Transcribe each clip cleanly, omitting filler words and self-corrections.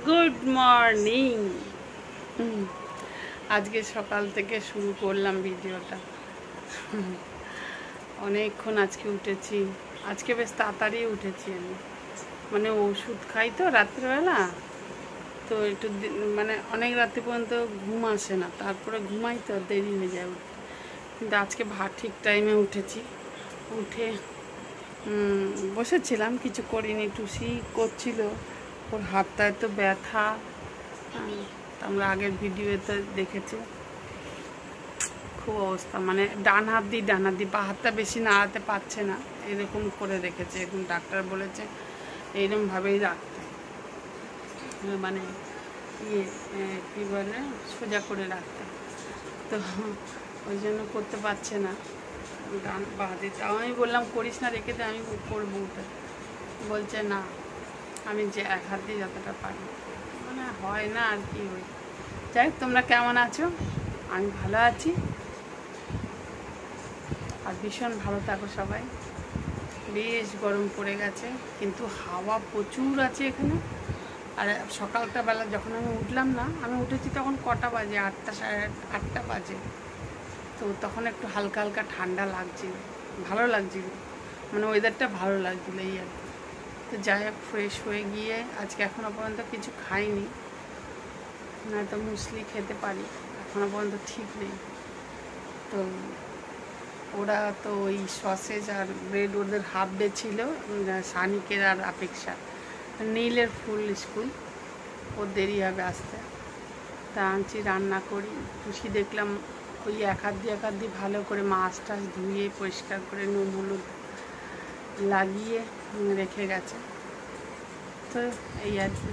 Good morning. আজকে সকাল থেকে শুরু করলাম ভিডিওটা। অনেকক্ষণ আজকে উঠেছি, আজকে বেশ তাড়াতাড়ি উঠেছি আমি, মানে ওষুধ খাই তো রাত্রেবেলা, তো একটু মানে অনেক রাত্রি পর্যন্ত ঘুম আসে না, তারপরে ঘুমাই তো দেরি হয়ে যায় উঠতে। কিন্তু আজকে ঠিক টাইমে উঠেছি। উঠে বসেছিলাম, কিছু করিনি, টুসি করছিল, ওর হাতটা এত ব্যথা, আমরা আগের ভিডিওতে দেখেছি। খুব অবস্থা, মানে ডান হাত দিয়ে বা হাতটা বেশি নাড়াতে পারছে না, এরকম করে রেখেছে। এখন ডাক্তার বলেছে এইরকমভাবেই রাখতে, মানে কী বলে সোজা করে রাখতে, তো ওই জন্য করতে পারছে না ডান বা হাতে। তাও আমি বললাম করিস না, রেখে দে, আমি করবো ওটা। বলছে না, আমি যে এক হাত দিয়ে যতটা পারি, মানে হয় না আর কি। ওই যাই হোক, তোমরা কেমন আছো? আমি ভালো আছি, আর ভীষণ ভালো থাকো সবাই। বেশ গরম পড়ে গেছে, কিন্তু হাওয়া প্রচুর আছে এখানে। আর সকালটা বেলা যখন আমি উঠলাম না, আমি উঠেছি তখন কটা বাজে, 8টা সাড়ে 8টা বাজে, তো তখন একটু হালকা হালকা ঠান্ডা লাগছিল, ভালো লাগছিল, মানে ওয়েদারটা ভালো লাগছিল এই আর কি। তো যাই হোক, ফ্রেশ হয়ে গিয়ে আজকে এখনও পর্যন্ত কিছু খাইনি, নয়তো মুসলি খেতে পারি, এখনও পর্যন্ত ঠিক নেই। তো ওরা তো ওই সসেজ আর ব্রেড, ওদের হাফ ডে ছিল, সানিকের আর অপেক্ষা, নীলের ফুল স্কুল, ওর দেরি হবে আসতে। তা আনছি রান্না করি। টুসি দেখলাম ওই এক হাত দিয়ে ভালো করে মাছ টাছ ধুয়ে পরিষ্কার করে নুন হলুদ লাগিয়ে রেখে গেছে। তো এই আর কি।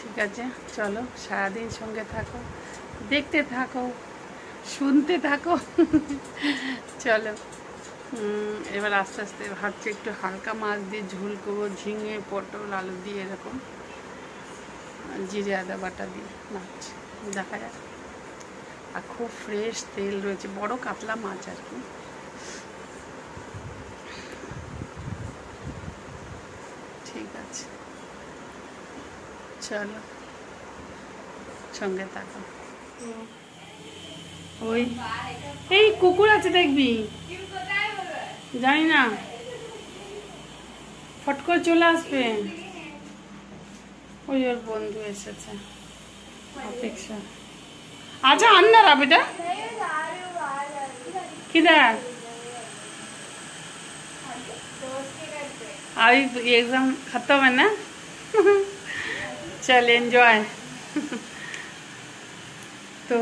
ঠিক আছে, চলো সারাদিন সঙ্গে থাকো, দেখতে থাকো, শুনতে থাকো। চলো, এবার আস্তে আস্তে ভাবছি একটু হালকা মাছ দিয়ে ঝোল করবো, ঝিঙে পটল আলু দিয়ে, এরকম জিরে আদা বাটা দিয়ে মাছ, দেখা যাক। আর খুব ফ্রেশ তেল রয়েছে, বড় কাতলা মাছ আর কি। ঠিক আছে, চলো সঙ্গে থাকো। ওই এই কুকুর আছে দেখবি, জানি না, ফট করে চলে আসবে। ওই ওর বন্ধু এসেছে, অপেক্ষা। আচ্ছা আন্নারা বেটা, किधर अभी एग्जाम खत्म है ना? चल एंजॉय। তো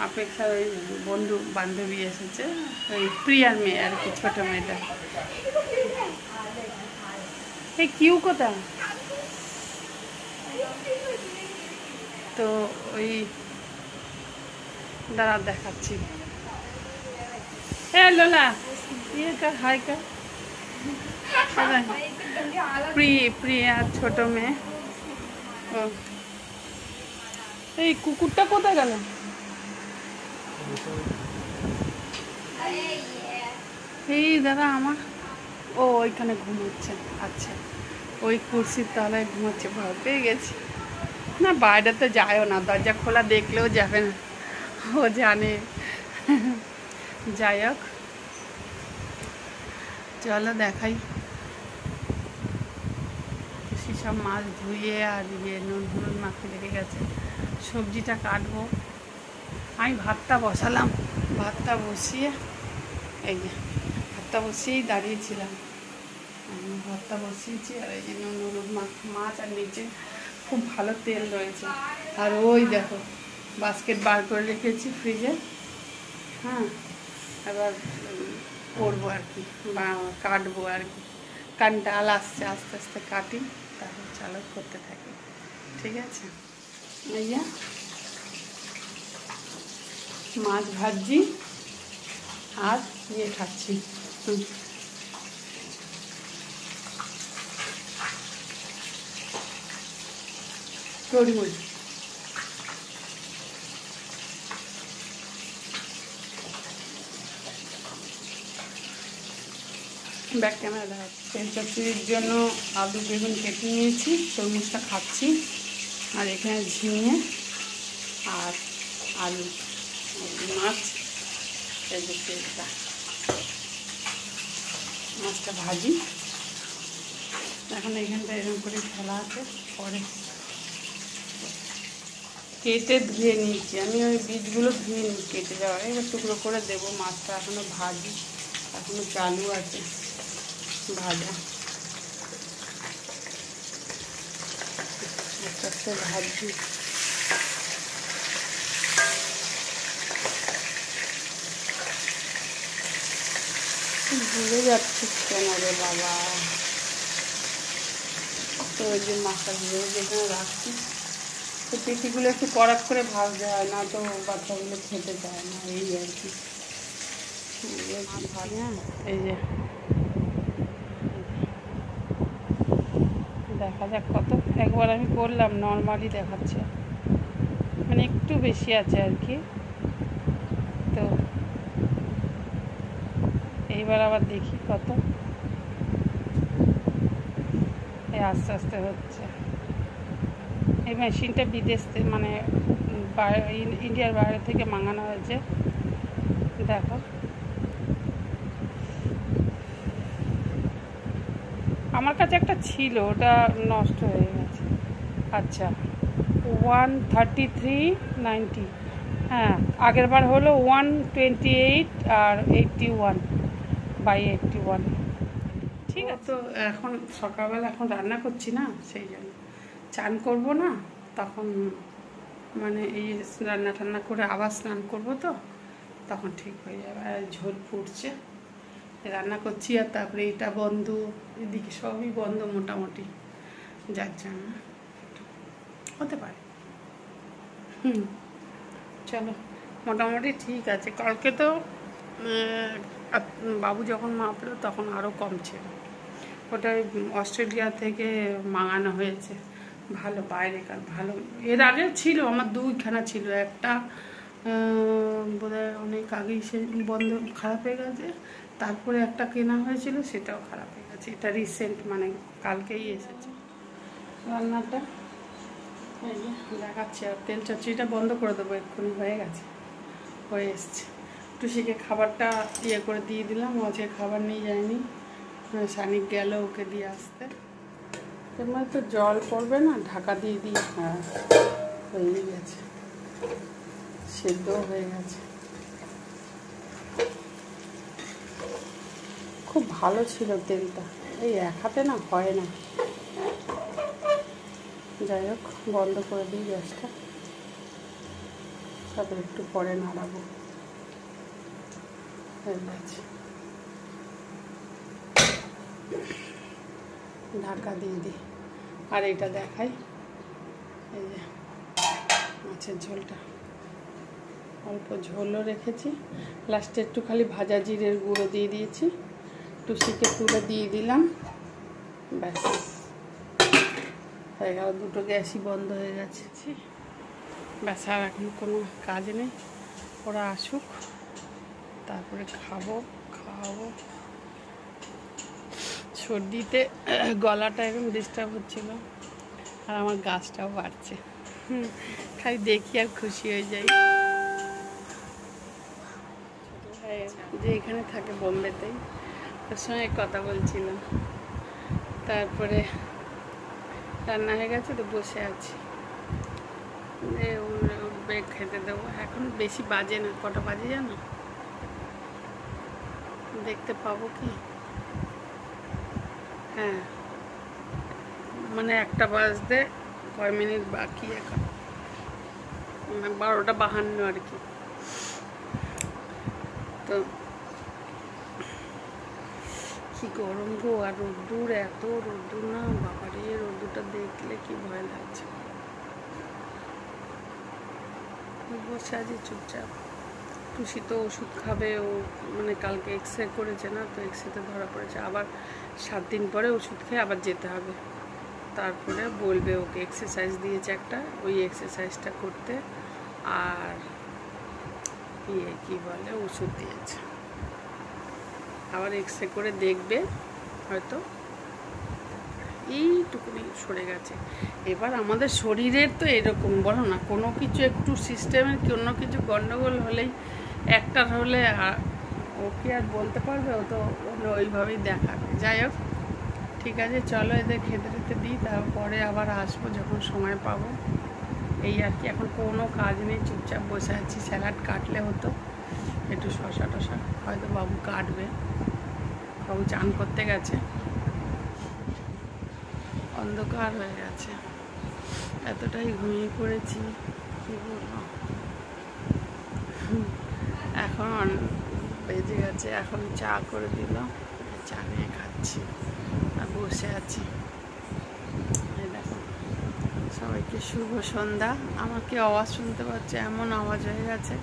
অপেক্ষার ওই বন্ধু বান্ধবী এসেছে, ওই প্রিয়ার মেয়ে আর কি, ছোটো মেয়েটা। এই কিউ কোথা? তো ওই দাঁড়া দেখাচ্ছি। এ লোলা ইয়ে কার, হাই কার। প্রিয়া ছোট মেয়ে। ও এই কুকুরটা কোথায় গেল? এই দাদা আমার, ও ওইখানে ঘুমোচ্ছে। আচ্ছা, ওই কুর্সির তলায় ঘুমোচ্ছে, ভয় পেয়ে গেছি। না বাইরে তো যায়ও না, দরজা খোলা দেখলেও যাবে না, ও জানে। যাই হোক, চলো দেখাই। সব মাছ ধুয়ে আর নুন হলুদ মাখিয়ে রেখে গেছে, সবজিটা কাটবো। আমি ভাতটা বসালাম, ভাতটা বসিয়ে এই যে ভাতটা বসিয়েই দাঁড়িয়েছিলাম। আমি ভাতটা বসিয়েছি, আর এই যে নুন হলুদ মাছ, আর নিচে খুব ভালো তেল রয়েছে। আর ওই দেখো বাস্কেট বার করে রেখেছি ফ্রিজে। হ্যাঁ, এবার করবো আর কি, বা কাটবো আর কি। ডাল আসছে, আস্তে আস্তে কাটি, তারপর চালক করতে থাকি। ঠিক আছে, এই যে মাছ ভাজি আর ইয়ে খাচ্ছি, তরমুজ। ব্যাক ক্যামেরা দেখাচ্ছি। তেল চচ্চড়ির জন্য আলু বেগুন কেটে নিয়েছি, তরমুজটা খাচ্ছি, আর এখানে ঝিঙে আর আলু, মাছ, এই যে তেলটা, মাছটা ভাজি। এখন এইখানটা এরকম করে ফেলা আছে, পরে কেটে ধুয়ে নিয়েছি আমি, ওই বীজগুলো ধুয়ে নিই কেটে যাওয়ার, এবার টুকরো করে দেবো। মাছটা এখনও ভাজি, এখনও চালু আছে ভাজা, আস্তে আস্তে ভাজি। ভুলে যাচ্ছি কেন রে বাবা। তো ওই যে মাছগুলো যেখানে রাখছি, তো পেটিগুলো একটু কড়াক করে ভাজতে হয়, না তো বাচ্চাগুলো খেতে চায় না, এই আর কি। হ্যাঁ, এই যে দেখা যাক কত। একবার আমি করলাম, নর্মালি দেখাচ্ছে, মানে একটু বেশি আছে আর কি। তো এইবার আবার দেখি কত, এই আস্তে আস্তে হচ্ছে। এই মেশিনটা বিদেশ থেকে, মানে ইন্ডিয়ার বাইরে থেকে মাঙানো হয়েছে। দেখো, আমার কাছে একটা ছিল, ওটা নষ্ট হয়ে গেছে। আচ্ছা, 133.90। হ্যাঁ, আগের বার হলো 128 আর 81/81। ঠিক আছে। তো এখন সকালবেলা এখন রান্না করছি না, সেই জন্য চান করব না, তখন মানে এই রান্না টান্না করে আবার স্নান করবো, তো তখন ঠিক হয়ে যাবে। আর ঝোল ফুটছে, রান্না করছি, আর তারপরে এটা বন্ধ, এদিকে সবই বন্ধ মোটামুটি, যার জন্য হতে পারে। চলো, মোটামুটি ঠিক আছে। কালকে তো বাবু যখন মাপলো তখন আরও কম ছিল, ওটা অস্ট্রেলিয়া থেকে মাঙানো হয়েছে, ভালো বাইরেকার, ভালো। এর আগে ছিল আমার 2খানা ছিল, একটা বোধহয় অনেক আগেই সে বন্ধ, খারাপ হয়ে গেছে। তারপরে একটা কেনা হয়েছিল, সেটাও খারাপ হয়ে গেছে। এটা রিসেন্ট, মানে কালকেই এসেছে রান্নাটা। এই যে দেখাচ্ছি, আর তেল চচ্চড়িটা বন্ধ করে দেবো, এক্ষুনি হয়ে গেছে, হয়ে এসছে। টুসিকে খাবারটা ইয়ে করে দিয়ে দিলাম, আজকে খাবার নিয়ে যায়নি, সানিক গেল ওকে দিয়ে আসতে। তোমার তো জল পড়বে না, ঢাকা দিয়ে দিই। হ্যাঁ, হয়ে গেছে, সেদ্ধ হয়ে গেছে। খুব ভালো ছিল তেলটা, এই এক হাতে না হয় না। যাই হোক, বন্ধ করে দিই গ্যাসটা, তবে একটু পরে নাড়াবো। হয়ে গেছে, ঢাকা দিয়ে দিই। আর এটা দেখাই, এই যে মাছের ঝোলটা, অল্প ঝোলও রেখেছি, লাস্টে একটু খালি ভাজা জিরের গুঁড়ো দিয়ে দিয়েছি, টুসিকে তুলে দিয়ে দিলাম, ব্যাস হয়ে গেল। দুটো গ্যাসই বন্ধ হয়ে গেছে, ব্যাস। আর এখন কোনো কাজ নেই, ওরা আসুক, তারপরে খাওয়াবো। সর্দিতে গলাটা এরকম ডিস্টার্ব হচ্ছিল, আর আমার গাছটাও বাড়ছে, খালি দেখি আর খুশি হয়ে যাই। যে এখানে থাকে বোম্বেতেই, ওর সঙ্গে কথা বলছিলাম, তারপরে রান্না হয়ে গেছে, তো বসে আছি, উঠবে, খেতে দেবো। এখন বেশি বাজে না, কটা বাজে জানো? দেখতে পাবো কি, হ্যাঁ, মানে 1টা বাজতে কয় মিনিট বাকি, এখন 12:52 আর কি। তো কি গরম গো, আর রোদ্দুর, এত রোদ্দুর না বাবারে, রোদ্দুরটা দেখলে কি ভয় লাগছে। বসে আছি চুপচাপ। টুসি তো ওষুধ খাবে, ও মানে কালকে এক্সরে করেছে না, তো এক্সরেতে ধরা পড়েছে, আবার 7 দিন পরে ওষুধ খেয়ে আবার যেতে হবে। তারপরে বলবে, ওকে এক্সারসাইজ দিয়েছে একটা, ওই এক্সারসাইজটা করতে, আর ইয়ে কী বলে, ওষুধ দিয়েছে। আবার এক্সরে করে দেখবে, হয়তো এইটুকুনি সরে গেছে। এবার আমাদের শরীরের তো এরকম, বলো না, কোনো কিছু একটু সিস্টেমের কোনো কিছু গণ্ডগোল হলেই একটার হলে ও কি আর বলতে পারবে, ও তো ওইভাবেই দেখাবে। যাই হোক, ঠিক আছে, চলো এদের খেতে খেতে দিই, তারপরে আবার আসবো যখন সময় পাবো। এই আর কি, এখন কোনো কাজ নেই, চুপচাপ বসে আছি। স্যালাড কাটলে হতো, একটু শশা টশা হয়তো বাবু কাটবে। বাবু চান করতে গেছে, অন্ধকার হয়ে গেছে, এতটাই ঘুমিয়ে পড়েছি কি বলবো। এখন বেজে গেছে, এখন চা করে দিল, চা নিয়ে খাচ্ছি আর বসে আছি। এই দেখো, সবাইকে শুভ সন্ধ্যা। আমার কি আওয়াজ শুনতে পাচ্ছে? এমন আওয়াজ হয়ে গেছে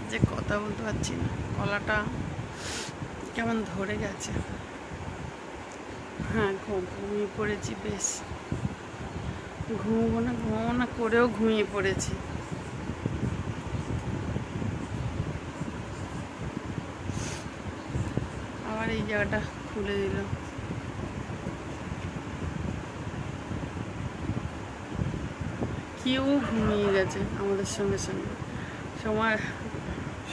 যে কথা বলতে পারছি না, গলাটা কেমন ধরে গেছে। হ্যাঁ, ঘুমিয়ে পড়েছি, বেশ ঘুমবো না করেও ঘুমিয়ে পড়েছি। আবার এই জায়গাটা খুলে দিল। কেউ ঘুমিয়ে গেছে আমাদের সঙ্গে সঙ্গে,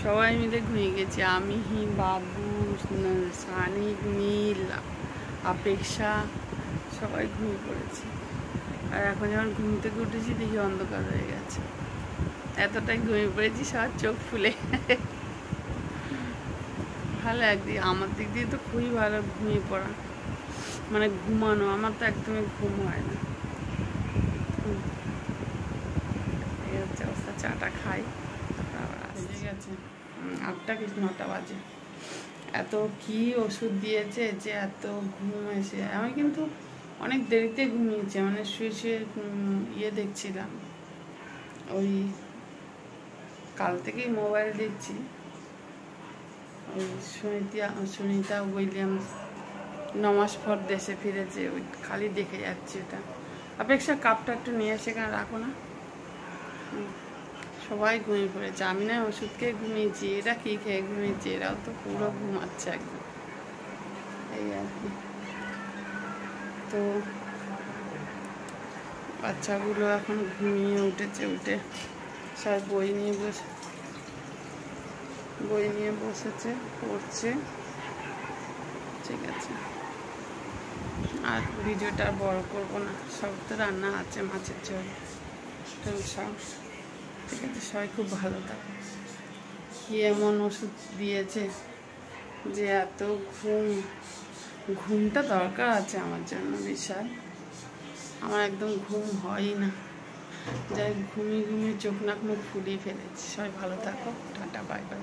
সবাই মিলে ঘুমিয়ে গেছি। আমি, বাবু, সানিক, নীল, অপেক্ষা, সবাই ঘুমিয়ে পড়েছি। আর এখন যখন ঘুম থেকে উঠেছি দেখি অন্ধকার হয়ে গেছে, এতটাই ঘুমিয়ে পড়েছি, সবার চোখ ফুলে। ভালো একদিক, আমার দিক দিয়ে তো খুবই ভালো ঘুমিয়ে পড়া, মানে ঘুমানো। আমার তো একদমই ঘুম হয় না। এই হচ্ছে অবস্থা, চাটা খাই, তারপর আবার বেজে গেছে 8টা কি 9টা বাজে। এত কি ওষুধ দিয়েছে যে এত ঘুম এসে। আমি কিন্তু অনেক দেরিতে ঘুমিয়েছি, মানে শুয়ে শুয়ে দেখছিলাম। ওই কাল থেকেই মোবাইল দেখছি। ওই সুনিতা উইলিয়ামস নমাজ পর দেশে ফিরেছে, ওই খালি দেখে যাচ্ছি ওটা। অপেক্ষা কাপটা একটু নিয়ে সেখানে রাখো না। সবাই ঘুমিয়ে পড়েছে, আমি না ওষুধ খেয়ে ঘুমিয়েছি, এরা কী খেয়ে ঘুমিয়েছে, এরাও তো পুরো ঘুমাচ্ছে একদম। এই আর কি। তো বাচ্চাগুলো এখন ঘুমিয়ে উঠেছে, উঠে সব বই নিয়ে বসেছে, পড়ছে। ঠিক আছে, আর ভিডিওটা বড় করবো না, সব তো রান্না আছে, মাছের ঝোল সব। ঠিক আছে, সবাই খুব ভালো থাকে। কি এমন ওষুধ দিয়েছে যে এত ঘুমটা দরকার আছে আমার জন্য বিশাল। আমার একদম ঘুম হয়ই না, যাই ঘুমিয়ে চোখ নাক মুখ ফুলিয়ে ফেলেছি। সবাই ভালো থাকো, টাটা, বাই বাই।